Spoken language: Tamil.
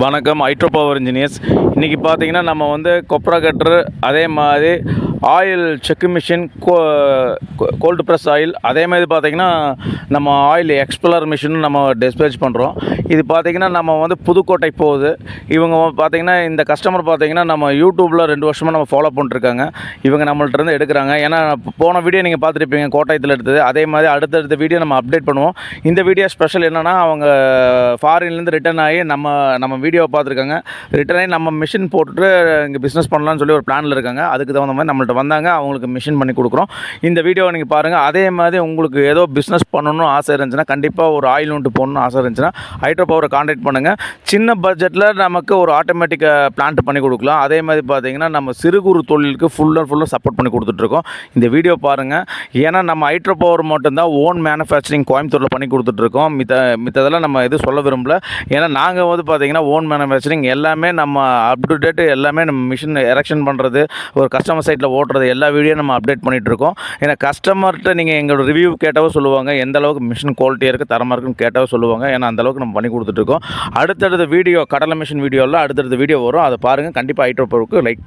வணக்கம். Hydro power engineers. இன்றைக்கி பார்த்தீங்கன்னா நம்ம வந்து கொப்ரா கட்டர், அதே மாதிரி oil check machine, gold press oil, அதே மாதிரி பார்த்தீங்கன்னா நம்ம ஆயில் எக்ஸ்பெல்லர் மிஷின் நம்ம டிஸ்பேச் பண்ணுறோம். இது பார்த்தீங்கன்னா நம்ம வந்து புதுக்கோட்டை போகுது. இவங்க பார்த்தீங்கன்னா இந்த கஸ்டமர் பார்த்தீங்கன்னா நம்ம யூடியூப்பில் 2 வருஷமாக நம்ம ஃபாலோ பண்ணிட்டுருக்காங்க. இவங்க நம்மள்ட்ட எடுக்கிறாங்க. ஏன்னா போன வீடியோ நீங்கள் பார்த்துருப்பீங்க கோட்டாயத்தில் எடுத்தது. அதே மாதிரி அடுத்தடுத்த வீடியோ நம்ம அப்டேட் பண்ணுவோம். இந்த வீடியோ ஸ்பெஷல் என்னென்னா, அவங்க ஃபாரின்லேருந்து ரிட்டர்ன் ஆகி நம்ம வீடியோவை பார்த்துருக்காங்க. ரிட்டர்ன் ஆகி நம்ம மிஷின் போட்டுட்டு இங்கே பிஸ்னஸ் பண்ணலான்னு சொல்லி ஒரு பிளானில் இருக்காங்க. அதுக்கு தகுந்த மாதிரி நம்மள்ட்ட வந்தாங்க. அவங்களுக்கு மிஷின் பண்ணி கொடுக்குறோம். இந்த வீடியோவை நீங்கள் பாருங்கள். அதே மாதிரி உங்களுக்கு ஏதோ பிஸ்னஸ் பண்ணணும்னு ஆசை இருந்துச்சுன்னா, கண்டிப்பாக ஒரு ஆயில் யூனிட் போடணும்னு ஆசை இருந்துச்சுன்னா ஹைட்ரோ பவரை கான்டாக்ட் பண்ணுங்கள். சின்ன பட்ஜெட்டில் நமக்கு ஒரு ஆட்டோமேட்டிக் பிளான்ட் பண்ணி கொடுக்கலாம். அதே மாதிரி பார்த்தீங்கன்னா நம்ம சிறு குறு தொழிலுக்கு ஃபுல்லாக சப்போர்ட் பண்ணி கொடுத்துட்ருக்கோம். இந்த வீடியோ பாருங்கள். ஏன்னா நம்ம ஹைட்ரோ பவர் மட்டும்தான் ஓன் மேனுஃபேக்சரிங் கோயம்புத்தூரில் பண்ணி கொடுத்துட்ருக்கோம். மித்ததெல்லாம் நம்ம எதுவும் சொல்ல விரும்பல. ஏன்னா நாங்கள் வந்து பார்த்தீங்கன்னா ஓன் மேனுஃபேக்சரிங் எல்லாமே நம்ம அப் டு டேட் எல்லாமே நம்ம மிஷின் எரெக்ஷன் பண்ணுறது, ஒரு கஸ்டமர் சைட்டில் ஓட்டுறது எல்லா வீடியோ நம்ம அப்டேட் பண்ணிகிட்ருக்கோம். ஏன்னா கஸ்டமர்கிட்ட நீங்கள் எங்களோட ரிவ்யூ கேட்டவோ சொல்லுவாங்க, எந்த அளவுக்கு மிஷின் குவாலிட்டியாக இருக்குது, தரமாக இருக்குன்னு கேட்டவோ சொல்லுவாங்க. ஏன்னா அந்தளவுக்கு நம்ம பண்ணி கொடுத்துட்ருக்கோம். அடுத்தடுத்த வீடியோ கடலை மிஷின் வீடியோவில் அடுத்தடுத்த வீடியோ வரும். அதை பாருங்கள். கண்டிப்பாக ஹைட்ரோ பவருக்கு லைக் பண்ணுங்கள்.